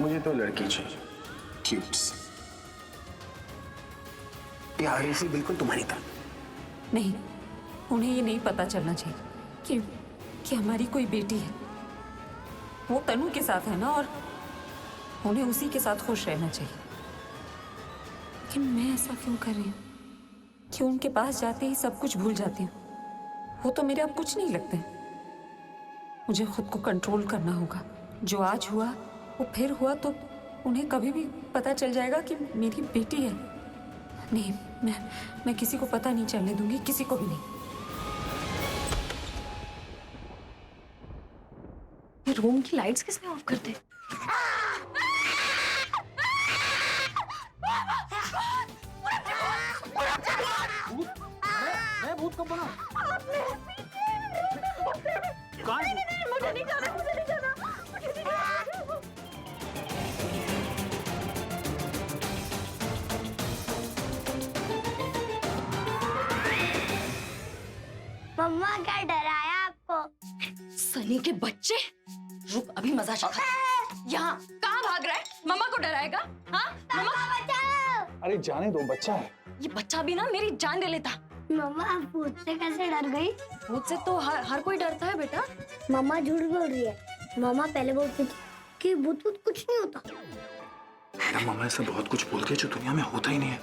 मुझे तो लड़की चाहिए, क्यूट सी, प्यारी सी, बिल्कुल तुम्हारी तरह। नहीं, उन्हें ये नहीं पता चलना चाहिए कि हमारी कोई बेटी है। वो तनु के साथ है ना, और उन्हें उसी के साथ खुश रहना चाहिए। लेकिन मैं ऐसा क्यों कर रही हूँ? क्यों उनके पास जाते ही सब कुछ भूल जाती हूँ? वो तो मेरे अब कुछ नहीं लगते। मुझे खुद को कंट्रोल करना होगा। जो आज हुआ वो फिर हुआ तो उन्हें कभी भी पता चल जाएगा कि मेरी बेटी है। नहीं, मैं किसी को पता नहीं चलने दूंगी, किसी को भी नहीं। ये रूम की लाइट्स किसने ऑफ कर दी? मैं भूत कब बना? नहीं, मुझे नहीं जाना, मुझे नहीं जाना, मुझे नहीं जाना। मम्मा क्या डराया आपको? सनी के बच्चे, रुक अभी मजा चखा। यहाँ कहाँ भाग रहा है? मम्मा को डराएगा? हाँ मम्मा, बचाओ! अरे जाने दो, बच्चा है। ये बच्चा भी ना मेरी जान ले लेता। मम्मा आप भूत से कैसे डर गई? भूत से तो हर कोई डरता है बेटा। मम्मा झूठ बोल रही है। मम्मा पहले बोलती थी कि भूत भूत कुछ नहीं होता। मेरा मामा ऐसा बहुत कुछ बोलती है जो दुनिया में होता ही नहीं है।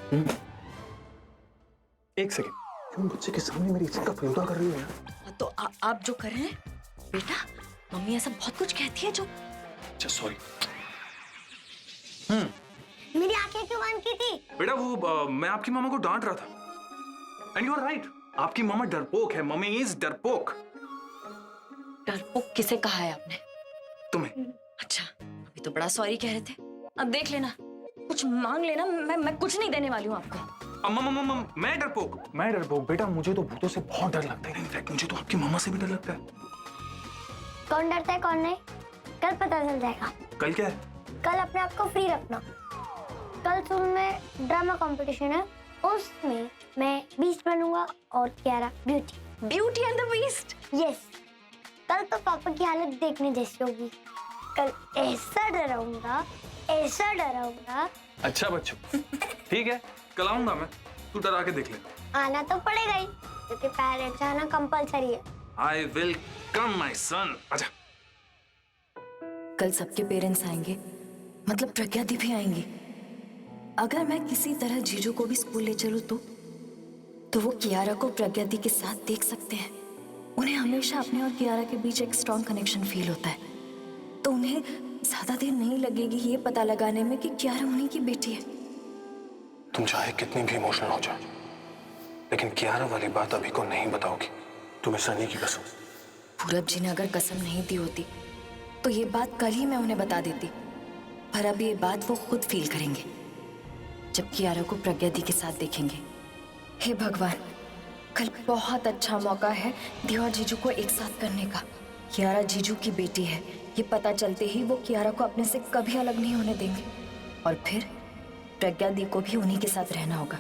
एक सेकंड, क्यों बच्चे के सामने मेरी इज्जत का फलूदा कर रही हो यार? तो आप जो कर रहे हैं बेटा, मम्मी ऐसा बहुत कुछ कहती है जो। अच्छा सॉरी। मेरी आंखें क्यों बंद की थी? बेटा वो मैं आपकी मामा को डांट रहा था। एंड यू आर राइट, आपकी मामा डरपोक है। मम्मी इज डरपोक। डरपोक किसे कहा है आपने? तुम्हें। अच्छा, अभी तो बड़ा सॉरी कह रहे थे। अब देख लेना, कुछ मांग लेना, मैं कुछ नहीं देने वाली हूँ आपको। अम्मा मैं डरपोक बेटा, मुझे तो भूतों से बहुत डर लगता है। इनफैक्ट मुझे तो आपकी मामा से भी डर लगता है। कौन डरता है कौन नहीं, कल पता चल जाएगा। कल क्या है? कल अपने आप को फ्री रखना। कल स्कूल में ड्रामा कंपटीशन है, उसमें मैं बीस्ट बनूंगा और Kiara beauty. Beauty and the beast. Yes, कल तो पापा की हालत देखने जैसी होगी। कल ऐसा डराऊंगा, ऐसा डराऊंगा। अच्छा बच्चों, ठीक है, कल आऊंगा मैं, तू डरा के देख ले। आना तो पड़ेगा ही, क्योंकि पेरेंट्स आना कंपलसरी है। I will come my son. आजा। कल सबके पेरेंट्स आएंगे, मतलब प्रज्ञा दी भी आएंगी। अगर मैं किसी तरह जीजू को भी स्कूल ले चलूं तो वो कियारा को प्रज्ञा दी के साथ देख सकते हैं। उन्हें हमेशा अपने और कियारा के बीच एक स्ट्रॉन्ग कनेक्शन फील होता है, तो उन्हें ज्यादा देर नहीं लगेगी ये पता लगाने में कि कियारा उन्हीं की बेटी है। तुम चाहे कितनी भी इमोशनल हो जाओ, लेकिन कियारा वाली बात अभी को नहीं बताओगी। तुम्हें सनी की कसम। पूरब जी ने अगर कसम नहीं दी होती तो ये बात कल ही मैं उन्हें बता देती, पर अब ये बात वो खुद फील करेंगे जब कियारा को प्रज्ञा दी के साथ देखेंगे। हे भगवान, कल बहुत अच्छा मौका है दी और जीजू को एक साथ करने का। कियारा जीजू की बेटी है, ये पता चलते ही वो कियारा को अपने से कभी अलग नहीं होने देंगे। और फिर प्रज्ञा दी को भी उन्हीं के साथ रहना होगा।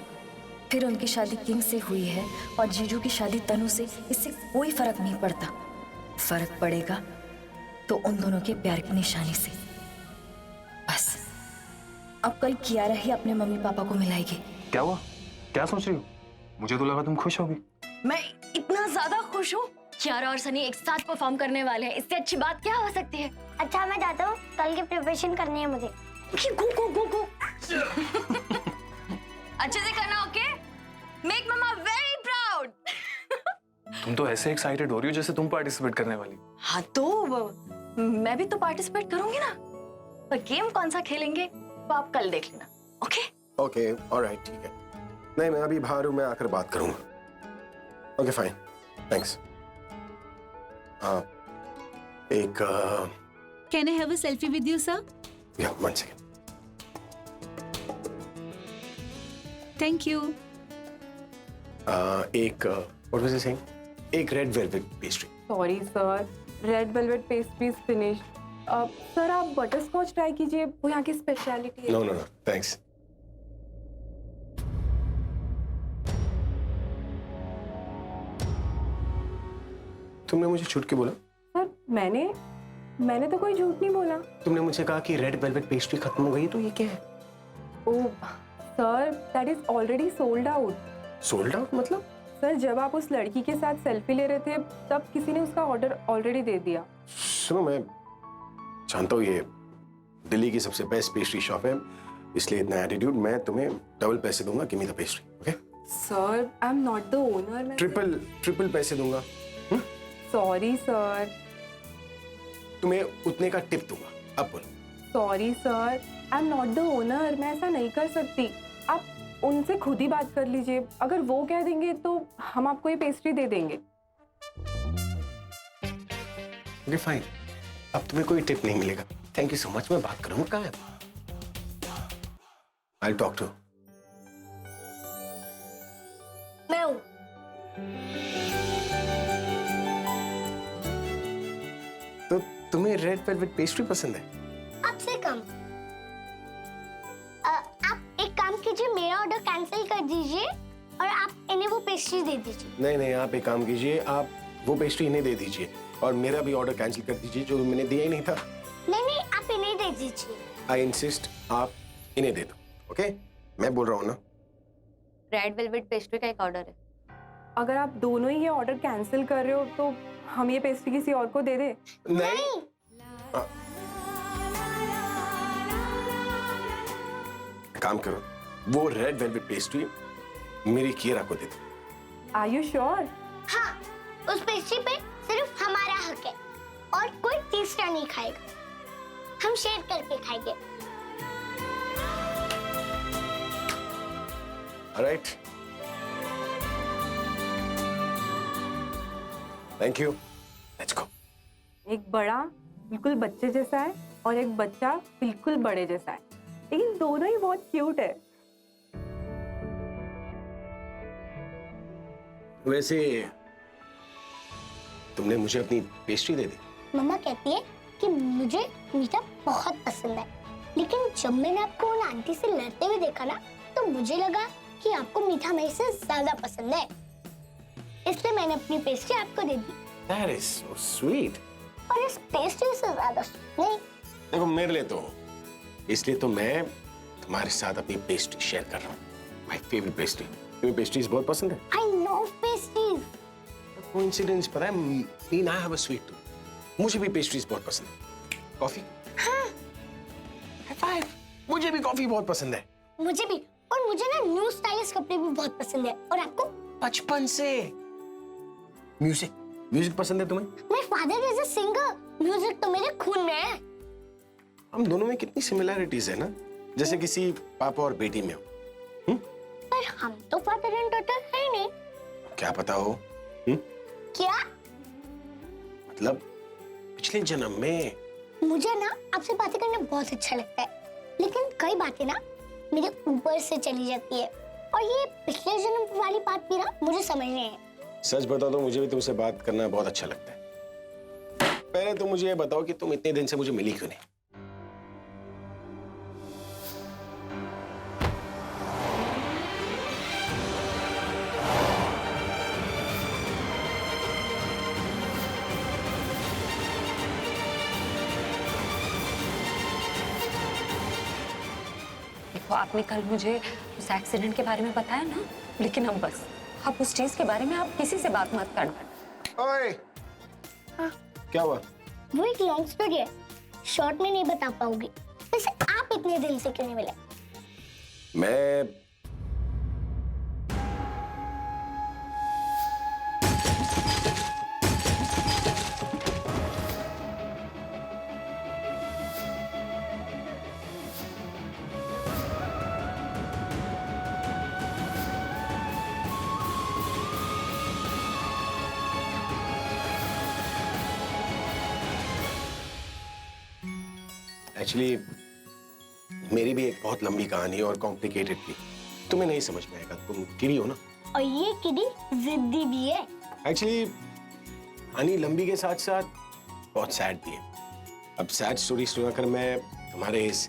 फिर उनकी शादी किंग से हुई है और जीजू की शादी तनु से, इससे कोई फर्क नहीं पड़ता। फर्क पड़ेगा तो उन दोनों के प्यार की निशानी से। बस अब कल कियारा ही अपने मम्मी पापा को मिलाएगी। क्या हुआ? क्या सोच रही हो? मुझे तो लगा तुम खुश होगी। मैं इतना ज्यादा खुश हूँ। कियारा और सनी एक साथ परफॉर्म करने वाले हैं, इससे अच्छी बात क्या हो सकती है। अच्छा मैं जाता हूँ, कल की प्रिपरेशन करनी है मुझे। गो अच्छे से करना, ओके? मेक मम्मा वेरी प्राउड। तुम तो ऐसे एक्साइटेड हो रही हो जैसे तुम पार्टिसिपेट करने वाली। हाँ तो मैं भी तो पार्टिसिपेट करूंगी ना, पर गेम कौन सा खेलेंगे वो आप कल देख लेना, ओके? ओके, ऑलराइट, ठीक है। नहीं, मैं अभी बाहर हूँ, मैं आकर बात करूंगा। Okay fine, thanks. एक Can I have a selfie with you, sir? या 1 सेकेंड। Thank you. एक व्हाट वाज आई सेइंग, एक red velvet pastry. Sorry sir, red velvet pastry is finished. Sir आप बटर स्कॉच ट्राई कीजिए, वो यहाँ की speciality है। No no no, thanks. तुमने मुझे छूट के बोला? सर मैंने मैंने तो कोई झूठ नहीं बोला। तुमने मुझसे कहा कि रेड वेलवेट पेस्ट्री खत्म हो गई, तो ये क्या है? Oh sir, that is already sold out. Sold out मतलब? सर, जब आप उस लड़की के साथ सेल्फी ले रहे थे तब किसी ने उसका ऑर्डर ऑलरेडी दे दिया। सुनो, मैं जानता हूँ ये दिल्ली की सबसे बेस्ट पेस्ट्री शॉप है, इसलिए इतना एटीट्यूड। मैं तुम्हें डबल पैसे दूंगा, give me the pastry, okay? Sir, I am not the owner. Triple पैसे दूंगा। Sorry sir. तुम्हें उतने का टिप दूंगा, अब बोलो। Sorry sir, I am not the owner, मैं ऐसा नहीं कर सकती। आप उनसे खुद ही बात कर लीजिए, अगर वो कह देंगे तो हम आपको ये पेस्ट्री दे देंगे। ओके फाइन, अब तुम्हें कोई टिप नहीं मिलेगा। थैंक यू सो मच, मैं बात करूंगा। कहाँ है? I talk to. मैं हूँ। तो तुम्हें रेड वेलवेट पेस्ट्री पसंद है? आपसे कम। आप एक काम कीजिए, मेरा ऑर्डर कैंसिल कर दीजिए और आप इन्हें वो पेस्ट्री दे दीजिए। नहीं नहीं, आप एक काम कीजिए, आप वो पेस्ट्री इन्हें दे दीजिए और मेरा भी ऑर्डर कैंसिल कर दीजिए, जो मैंने दिया ही नहीं था। नहीं, आप इन्हें दे दीजिए। आई इंसिस्ट, आप इन्हें दे दो, ओके? मैं बोल रहा हूँ ना। रेड वेलवेट पेस्ट्री का एक ऑर्डर है। अगर आप दोनों ही ये ऑर्डर कैंसिल कर रहे हो तो हम ये पेस्ट्री किसी और को दे दे। नहीं। काम करो, वो रेड वेलवेट पेस्ट्री मेरी कियरा को दे दो। Are you sure? हाँ, उस पेस्ट्री पे सिर्फ हमारा हक है और कोई तीसरा नहीं खाएगा। हम शेयर करके खाएंगे। Alright, thank you, let's go. एक बड़ा बिल्कुल बच्चे जैसा है और एक बच्चा बिल्कुल बड़े जैसा है, लेकिन दोनों ही बहुत क्यूट है। वैसे तुमने मुझे अपनी पेस्ट्री दे दी। मम्मा कहती है कि मुझे मीठा बहुत पसंद है, लेकिन जब मैंने आपको उन आंटी से लड़ते हुए देखा ना, तो मुझे लगा कि आपको मीठा मेरे से ज्यादा पसंद है, इसलिए मैंने अपनी पेस्ट्री आपको दे दी। That is so sweet. और इस पेस्ट्री से ज्यादा नहीं। देखो, मेरे लिए तो, इसलिए तो मैं तुम्हारे साथ अपनी पेस्ट्री शेयर कर रहा हूँ। My favourite pastry. तुम्हें पेस्ट्रीज बहुत पसंद है? I love pastries. कोइंसिडेंस, पता है, mean I have a sweet tooth. मुझे भी पेस्ट्रीज बहुत पसंद है। कॉफी? हाँ। High five. मुझे भी कॉफी बहुत पसंद है। मुझे भी, और मुझे ना न्यू स्टाइलिश कपड़े भी बहुत पसंद है। और आपको? बचपन से। म्यूजिक पसंद है तुम्हें? My father is a singer. Music तो मेरे खून में है। हम दोनों में कितनी सिमिलैरिटीज है ना, जैसे किसी पापा और बेटी में हो। पर हम तो फादर एंड डॉटर है नहीं। क्या पता हो? क्या? मतलब पिछले जन्म में। मुझे ना आपसे बातें करना बहुत अच्छा लगता है, लेकिन कई बातें ना मेरे ऊपर से चली जाती है, और ये पिछले जन्म वाली बात भी ना मुझे समझ नहीं है। सच बता दो, मुझे भी तुमसे बात करना बहुत अच्छा लगता है। पहले तो मुझे ये बताओ कि तुम इतने दिन से मुझे मिली क्यों नहीं? देखो, आपने कल मुझे उस एक्सीडेंट के बारे में बताया ना, लेकिन अब बस, आप उस चीज के बारे में आप किसी से बात मत करना। ओए, क्या हुआ? वो एक लॉन्ग स्टोरी है, शॉर्ट में नहीं बता पाऊंगी। वैसे आप इतने दिन से क्यों नहीं मिले? मैं एक्चुअली मेरी भी एक बहुत लंबी कहानी और कॉम्प्लिकेटेड थी। तुम्हें नहीं समझ में आएगा, तुम किडी हो ना। और ये किडी जिद्दी भी है। एक्चुअली कहानी लंबी के साथ साथ बहुत सैड भी है। अब सैड स्टोरी सुनाकर मैं तुम्हारे इस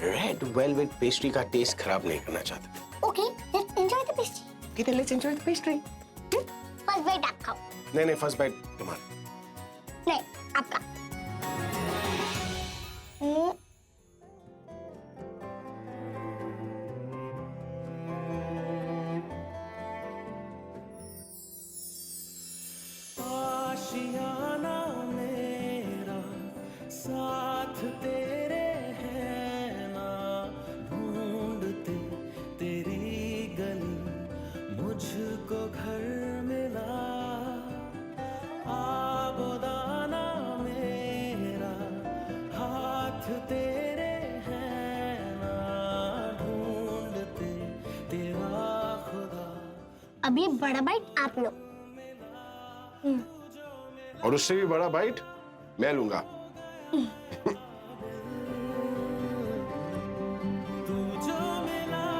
रेड वेलवेट पेस्ट्री का टेस्ट खराब नहीं करना चाहता। Okay, let's enjoy the pastry. किधर let's enjoy the pastry. First bite आप खाओ। नहीं नहीं, फर्स्ट बाइट तुम्हारा। नहीं, आपका। हाथ तेरे हैं ना ढूंढते तेरी गली मुझको घर मिला आबोदाना मेरा हाथ तेरे हैं ना ढूंढते तेरा खुदा। अब ये बड़ा बाइट आप लो। और उससे भी बड़ा बाइट मैं लूंगा। तू जो मिला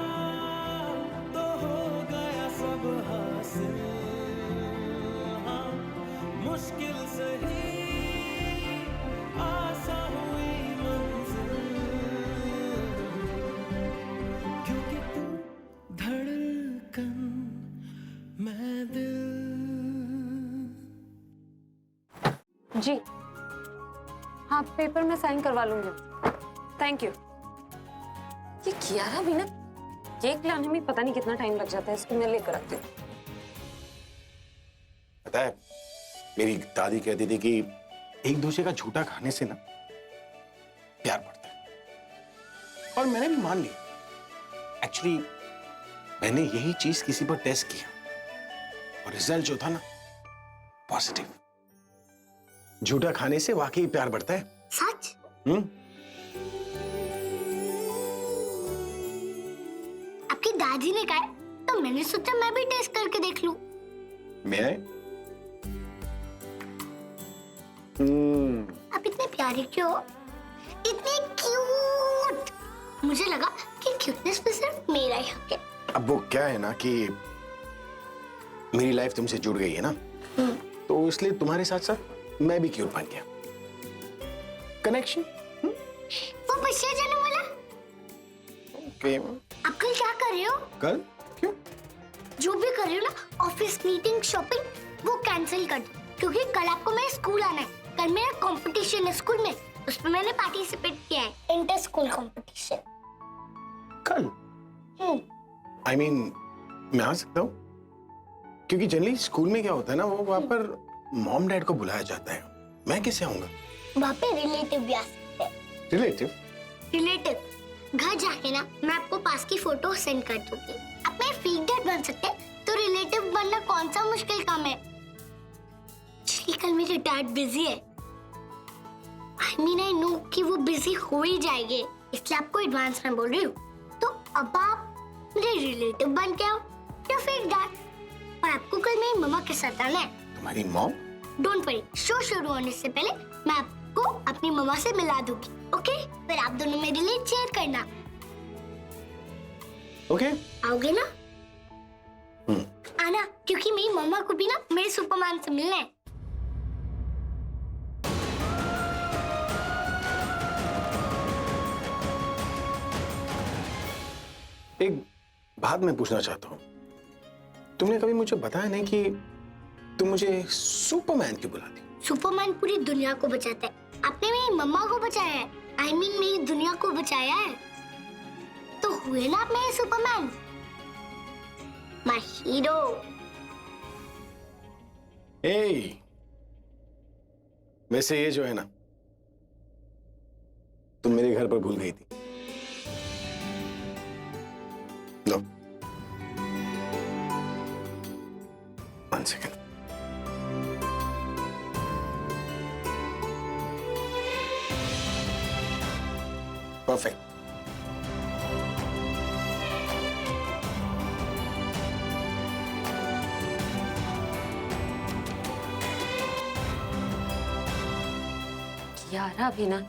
तो हो गया सब हासिल, हाँ, मुश्किल सही आसान हुई मंजिल, क्योंकि तू धड़कन मैं दिल। जी हाँ, पेपर में साइन करवा लूंगी। Thank you. ये कियारा भी ना, केक लाने में पता नहीं कितना टाइम लग जाता है, इसको मैं लेकर आती हूँ। पता है, मेरी दादी कहती थी कि एक दूसरे का झूठा खाने से ना प्यार बढ़ता है, और मैंने भी मान लिया। एक्चुअली मैंने यही चीज किसी पर टेस्ट किया और रिजल्ट जो था ना, पॉजिटिव। झूठा खाने से वाकई प्यार बढ़ता है। सच? आपकी दादी ने कहा है, तो मैंने सोचा मैं भी टेस्ट करके देख लूं। मैं आप इतने प्यारे क्यों हो? इतने क्यूट। मुझे लगा कि क्यूटनेस में सिर्फ मेरा ही हक है। अब वो क्या है ना कि मेरी लाइफ तुमसे जुड़ गई है ना, तो इसलिए तुम्हारे साथ साथ मैं भी क्यूट बन गया। कनेक्शन। वो बच्चे जाने वाला। ओके। आप कल क्या कर रहे हो? कल? क्यों? जो भी कर रहे हो ना, ऑफिस मीटिंग शॉपिंग, वो कैंसिल कर दो, क्योंकि कल आपको मेरे स्कूल आना है। कल मेरा कंपटीशन है स्कूल में, उसमें मैंने पार्टिसिपेट किया है, इंटर स्कूल कंपटीशन। कल? I mean, मैं आ सकता हूँ? क्योंकि जनरली स्कूल में क्या होता है ना, वो वहाँ पर मॉम डैड को बुलाया जाता है। मैं कैसे आऊंगा? वहाँ पे रिलेटिव भी आ सकते हैं। रिलेटिव? रिलेटिव घर जाके ना मैं आपको पास की फोटो सेंड कर दूंगी। आप मेरे फेक डैड बन सकते हैं, तो रिलेटिव बनना कौन सा मुश्किल काम है। एक्चुअली कल मेरे डैड बिजी है। आई नो कि वो बिजी हो ही जाएंगे, इसलिए आपको एडवांस में बोल रही हूँ। तो अब आप मेरे रिलेटिव बन के आओ या फेक डैड, और आपको कल मेरी मम्मा के साथ आना है। तुम्हारी मॉम? डोंट वरी, शो शुरू होने से पहले मैं आपको अपनी मम्मा से मिला दूंगी, ओके? फिर आप दोनों मेरे लिए चेयर करना। ओके। आओगे ना? आना, क्योंकि मेरी मम्मा को भी ना मेरे सुपरमैन से मिलना है। एक बात मैं पूछना चाहता हूँ, तुमने कभी मुझे बताया नहीं कि तुम मुझे सुपरमैन क्यों बुलाती? सुपरमैन पूरी दुनिया को बचाता है, आपने मेरी मम्मा को बचाया है। आई मीन मेरी दुनिया को बचाया है, तो हुए ना आप मेरे सुपरमैन, माय हीरो। ए, वैसे ये जो है ना, तुम मेरे घर पर भूल गई थी। लो, 1 सेकेंड। परफेक्ट। कियारा भी ना।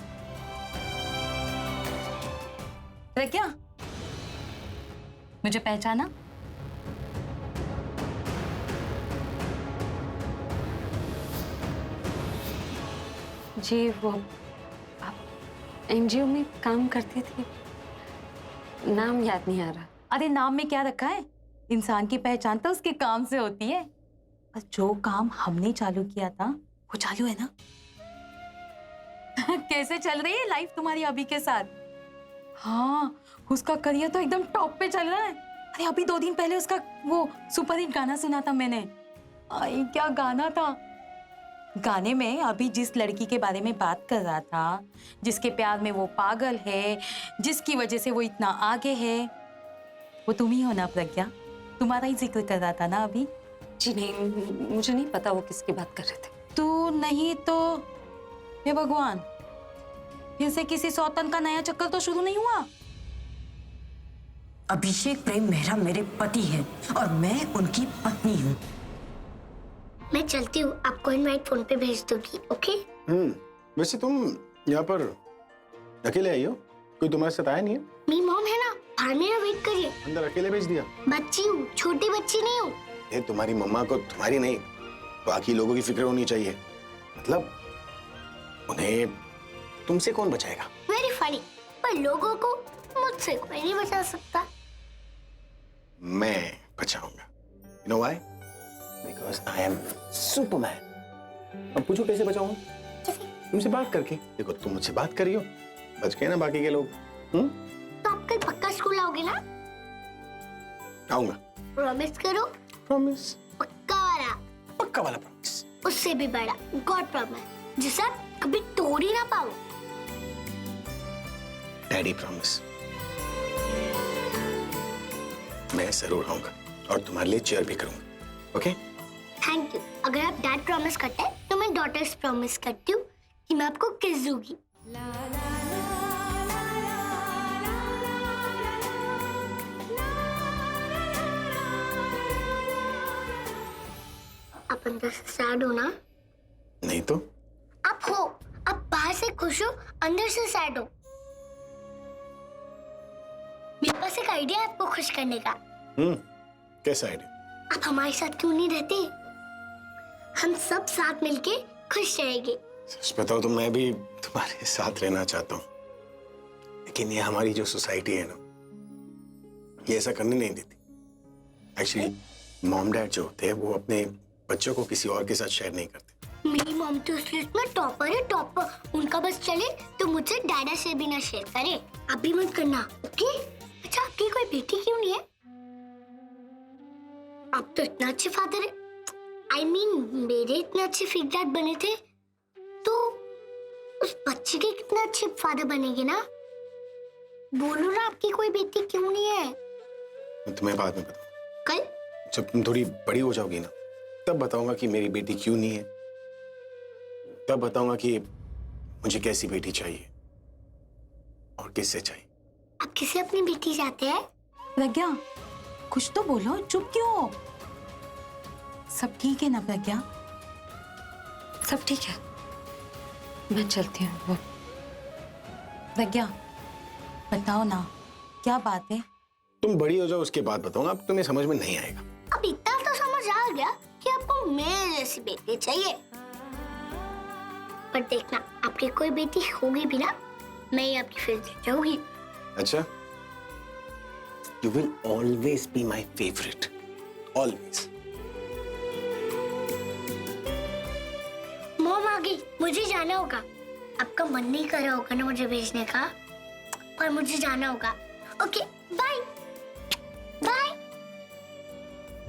क्या मुझे पहचाना? जी, वो आप एनजीओ में काम करती थी, नाम याद नहीं आ रहा। अरे नाम में क्या रखा है? इंसान की पहचान तो उसके काम से होती है। और जो काम हमने चालू किया था वो चालू है ना। कैसे चल रही है लाइफ तुम्हारी अभी के साथ? हाँ, उसका करियर तो एकदम टॉप पे चल रहा है। अरे अभी 2 दिन पहले उसका वो सुपर हिट गाना सुना था मैंने। आई क्या गाना था। गाने में अभी जिस लड़की के बारे में बात कर रहा था, जिसके प्यार में वो पागल है, जिसकी वजह से वो इतना आगे है, वो तुम ही हो ना प्रज्ञा? तुम्हारा ही जिक्र कर रहा था ना अभी। जी नहीं, मुझे नहीं पता वो किसकी बात कर रहे थे। तू नहीं तो हे भगवान, फिर से किसी सौतन का नया चक्कर तो शुरू नहीं हुआ? अभिषेक प्रेम मेहरा मेरे पति है और मैं उनकी पत्नी हूँ। मैं चलती हूँ, आपको इनवाइट फोन पे भेज दूंगी, ओके? वैसे तुम यहाँ पर अकेले आई हो? कोई तुम्हारे साथ आया नहीं है? मेरी मॉम है ना, बाहर मेरा वेट करिए। अंदर अकेले भेज दिया? बच्ची हूँ, छोटी बच्ची नहीं हूँ। ये तुम्हारी मम्मा को तुम्हारी नहीं, बाकी लोगों की फिक्र होनी चाहिए। मतलब उन्हें तुमसे कौन बचाएगा? वेरी फनी, पर लोगों को मुझसे कोई नहीं बचा सकता। मैं बचाऊंगा। You know why? Because I am Superman. अब पूछो कैसे बचाऊंगा? तुमसे बात करके। देखो तुम मुझसे बात करियो, बच गए ना बाकी के लोग। तो आप कल पक्का स्कूल आओगे ना? आऊंगा। प्रॉमिस करो। प्रॉमिस। पक्का वाला। पक्का वाला प्रॉमिस। उससे भी बड़ा गॉड प्रॉमिस, जिसे आप कभी तोड़ ही ना पाओ। Daddy promise. मैं जरूर आऊंगा और तुम्हारे लिए चेयर भी करूंगा। ओके? Thank you. अगर आप डैड प्रॉमिस करते हैं तो मैं डॉटर्स प्रॉमिस करती हूँ कि मैं आपको किस दूंगी। आप अंदर से सैड हो ना? नहीं तो? आप हो। आप बाहर से खुश हो, अंदर से सैड हो। मेरे पास एक आइडिया है आपको खुश करने का। कैसा आइडिया? आप हमारे साथ क्यों नहीं रहते? हम सब साथ मिलके खुश रहेंगे। सच बताओ तो मैं भी तुम्हारे साथ रहना चाहता हूँ, लेकिन ये हमारी जो सोसाइटी है ना, ये ऐसा करने नहीं देती। एक्चुअली मॉम डैड जो होते हैं वो अपने बच्चों को किसी और के साथ शेयर नहीं करते। मेरी मॉम तो उस लिस्ट में टॉपर है, टॉपर। उनका बस चले तो मुझसे डैडा से भी ना शेयर करे। आप भी मत करना, ओके? अच्छा, आपकी कोई बेटी क्यों नहीं है? आप तो इतना अच्छे फादर है। I mean, मेरे इतने अच्छे फिग डैड बने थे तो उस बच्चे के कितने अच्छे फादर बनेंगे ना? बोलो ना, आपकी कोई बेटी क्यों नहीं है? मैं तुम्हें बाद में बताऊंगा। कल? जब तुम थोड़ी बड़ी हो जाओगी ना, तब बताऊंगा कि मेरी बेटी क्यों नहीं है। तब बताऊंगा कि मुझे कैसी बेटी चाहिए और किससे चाहिए। आप किसे अपनी बेटी चाहते हैं? प्रज्ञा, कुछ तो बोलो, चुप क्यों हो? सब ठीक है ना प्रज्ञा? सब ठीक है, मैं चलती हूँ। प्रज्ञा, बताओ ना, क्या बात है? तुम बड़ी हो जाओ उसके बाद बताऊंगा, अब तुम्हें समझ में नहीं आएगा। अब इतना तो समझ आ गया कि आपको मेरे जैसी बेटी चाहिए। पर देखना, आपकी कोई बेटी होगी भी ना, मैं ही आपकी फेवरेट रहूंगी। अच्छा? You will always be my favorite. Always. Mom आ गई, मुझे जाना होगा। आपका मन नहीं कर रहा होगा ना मुझे भेजने का, पर मुझे जाना होगा। Okay, bye bye.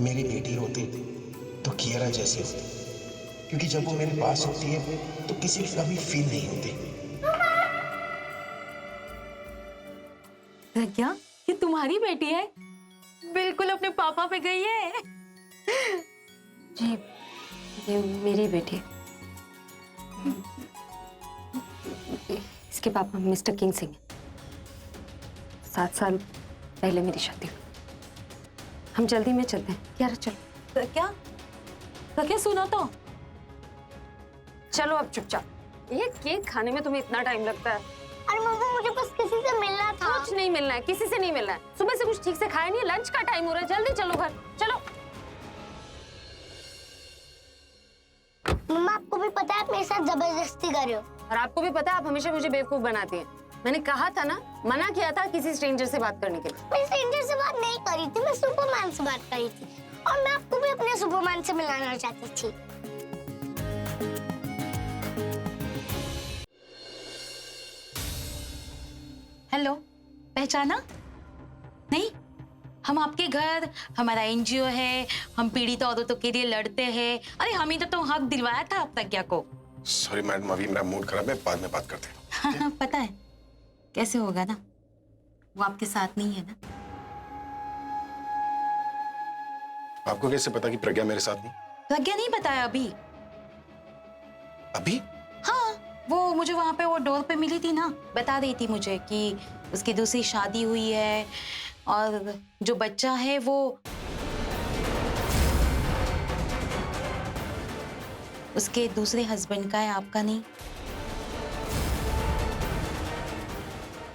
मेरी बेटी होती तो कियारा जैसी होती, क्योंकि जब वो मेरे पास होती है तो किसी की कभी फील नहीं होती। प्रज्ञा, ये तुम्हारी बेटी है? बिल्कुल अपने पापा पे गई है। जी, ये मेरी बेटी है। इसके पापा मिस्टर किंग सिंह हैं। 7 साल पहले मेरी शादी हुई। हम जल्दी में चलते हैं। यार चलो। प्रज्ञा, प्रज्ञा सुनो तो। चलो अब चुपचाप। ये केक खाने में तुम्हें इतना टाइम लगता है? अरे मम्मा, मुझे बस किसी से मिलना था। कुछ नहीं मिलना है, किसी से नहीं मिलना है। सुबह से कुछ ठीक से खाया नहीं, लंच का टाइम हो रहा है। जल्दी चलो घर, चलो। मम्मा, आपको भी पता है आप मेरे साथ जबरदस्ती कर रहे हो। और आपको भी पता है आप हमेशा मुझे बेवकूफ बनाती हैं। मैंने कहा था ना, मना किया था किसी स्ट्रेंजर से बात करने के लिए। मैं स्ट्रेंजर से बात नहीं करी थी, मैं सुपरमैन से बात करी थी। और मैं आपको भी अपने सुपरमैन से मिलाना चाहती थी। हेलो, पहचाना नहीं? हम आपके घर, हमारा एनजीओ है, हम पीड़ित औरतों के लिए लड़ते हैं। अरे हमें तो हक दिलवाया था आप प्रज्ञा को। सॉरी मैडम, अभी मेरा मूड खराब है, बाद में बात करते हैं। हाँ, पता है कैसे होगा ना, वो आपके साथ नहीं है ना। आपको कैसे पता कि प्रज्ञा मेरे साथ नहीं? प्रज्ञा नहीं बताया अभी। अभी? हाँ, वो मुझे वहां पे वो डोर पे मिली थी ना, बता रही थी मुझे कि उसकी दूसरी शादी हुई है और जो बच्चा है वो उसके दूसरे हस्बैंड का है, आपका नहीं।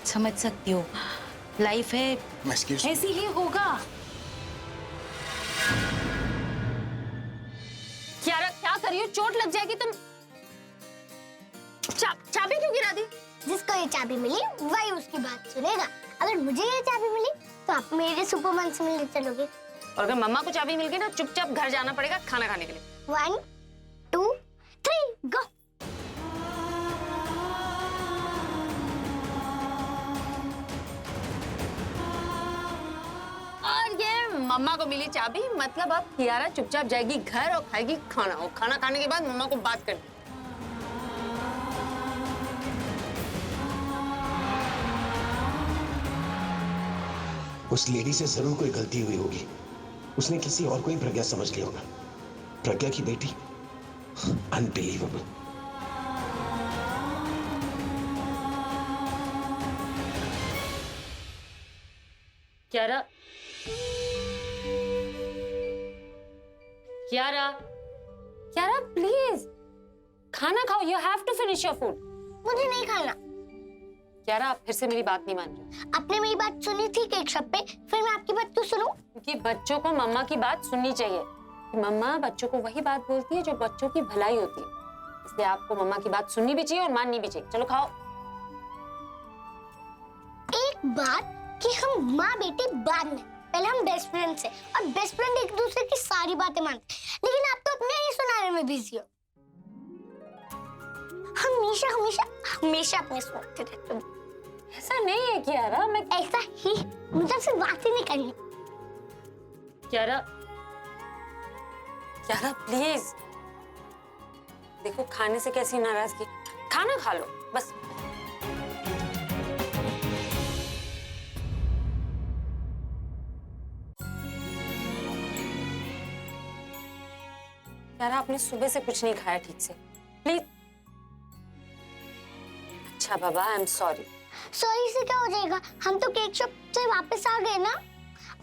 समझ सकती हो, लाइफ है, Excuse me? ऐसी ही होगा। कियारा क्या कर रही हो? चोट लग जाएगी तुम। चाबी क्यों गिरा दी? जिसको ये चाबी मिली वही उसकी बात सुनेगा। अगर मुझे ये चाबी मिली तो आप मेरे सुपरमैन से मिलने चलोगे। और अगर मम्मा को चाबी मिल गई ना, चुपचाप घर जाना पड़ेगा खाना खाने के लिए। 1 2 3 गो। और ये मम्मा को मिली चाबी, मतलब अब कियारा चुपचाप जाएगी घर और खाएगी खाना, और खाना खाने के बाद मम्मा को बात करनी। उस लेडी से जरूर कोई गलती हुई होगी। उसने किसी और को ही प्रज्ञा समझ लिया होगा। प्रज्ञा की बेटी, अनबिलीवेबल। कियारा, कियारा, कियारा प्लीज खाना खाओ। You have to finish your food. मुझे नहीं खाना। कियारा, आप फिर से मेरी बात नहीं मान रही। आपने मेरी बात सुनी थी केक शॉप पे, फिर मैं आपकी बात क्यों सुनूं? क्योंकि बच्चों को मम्मा की बात सुननी चाहिए। मम्मा बच्चों को वही बात बोलती है जो बच्चों की भलाई होती है, इसलिए आपको मम्मा की बात सुननी भी चाहिए और माननी भी चाहिए। चलो खाओ। एक बात कि हम माँ बेटी बाद में, पहले हम बेस्ट फ्रेंड से, और बेस्ट फ्रेंड एक दूसरे की सारी बातें मानते, लेकिन आप तो अपने ही सुनाने में बिजी हो। हमेशा हमेशा हमेशा अपने सुनते रहते हो। ऐसा नहीं है कियारा, मैं ऐसा ही, मुझे से बात ही नहीं करनी। कियारा, कियारा प्लीज देखो, खाने से कैसी नाराजगी। खाना खा लो बस। कियारा, आपने सुबह से कुछ नहीं खाया ठीक से, प्लीज। अच्छा बाबा, आई एम सॉरी। सॉरी से क्या हो जाएगा? हम तो केक शॉप से वापस आ गए ना।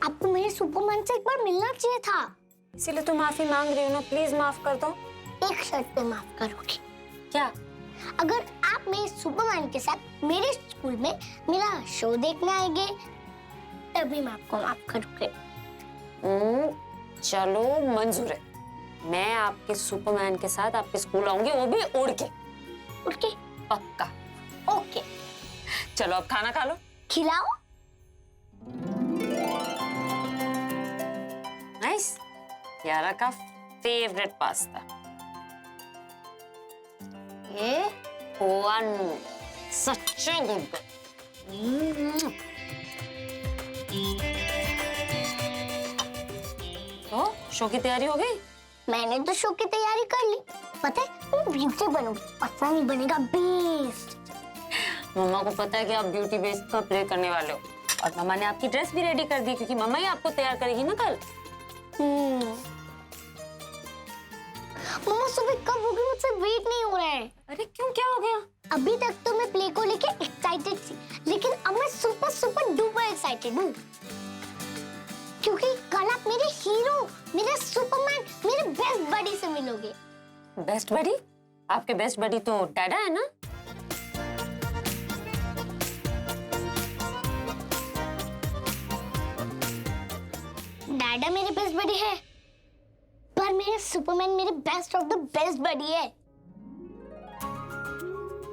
आपको मेरे सुपरमैन से एक बार मिलना चाहिए था। इसीलिए तो माफी मांग रही हूँ ना, प्लीज माफ कर दो। एक शर्त पे माफ करोगे? क्या? अगर आप मेरे सुपरमैन के साथ मेरे स्कूल में मेरा शो देखने आएंगे, तभी मैं आपको माफ करूंगी। चलो मंजूर है, मैं आपके सुपरमैन के साथ आपके स्कूल आऊंगी, वो भी उड़ के। उड़ के? पक्का। ओके। चलो अब खाना खा लो। खिलाओ। नाइस। कियारा का फेवरेट पास्ता। ये वन सच गुड। तो शो की तैयारी हो गई? मैंने तो शो की तैयारी कर ली। पता है, मैं ब्यूटी बनूंगी, पता नहीं बनेगा बेस्ट। मम्मा को पता है कि आप ब्यूटी बेस्ड का प्ले करने वाले हो, और मम्मा ने आपकी ड्रेस भी रेडी कर दी, क्योंकि मम्मा ही आपको तैयार करेगी ना कल। मम्मा सुबह कब होगी? मुझसे वेट नहीं हो रहा है। अरे क्यों, क्या हो गया? अभी तक तो मैं प्ले को लेके एक्साइटेड थी, लेकिन अब मैं सुपर सुपर डुपर एक्साइटेड हूँ, क्योंकि कल आप मेरे हीरो, मेरे सुपरमैन, मेरे बेस्ट बडी से मिलोगे। Best buddy? आपके बेस्ट बडी तो डैडा है ना? डैडा मेरे बेस्ट बडी है, पर मेरे सुपरमैन मेरे best of the best buddy है।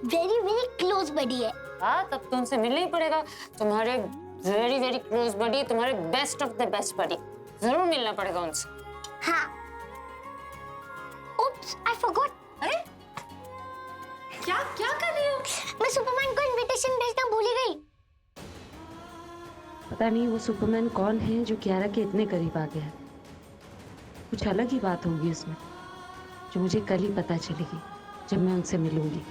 वेरी वेरी क्लोज बडी है। हाँ, तब तो उनसे मिलना ही पड़ेगा। तुम्हारे वेरी वेरी क्लोज बडी, तुम्हारे best of the best buddy, जरूर मिलना पड़ेगा उनसे। हाँ। Oops, I forgot. अरे क्या क्या कर रही हो? मैं सुपरमैन को इनविटेशन भेजना भूल ही गई। पता नहीं वो सुपरमैन कौन है जो कियारा के इतने करीब आ गया है। कुछ अलग ही बात होगी उसमें जो मुझे कल ही पता चलेगी जब मैं उनसे मिलूंगी।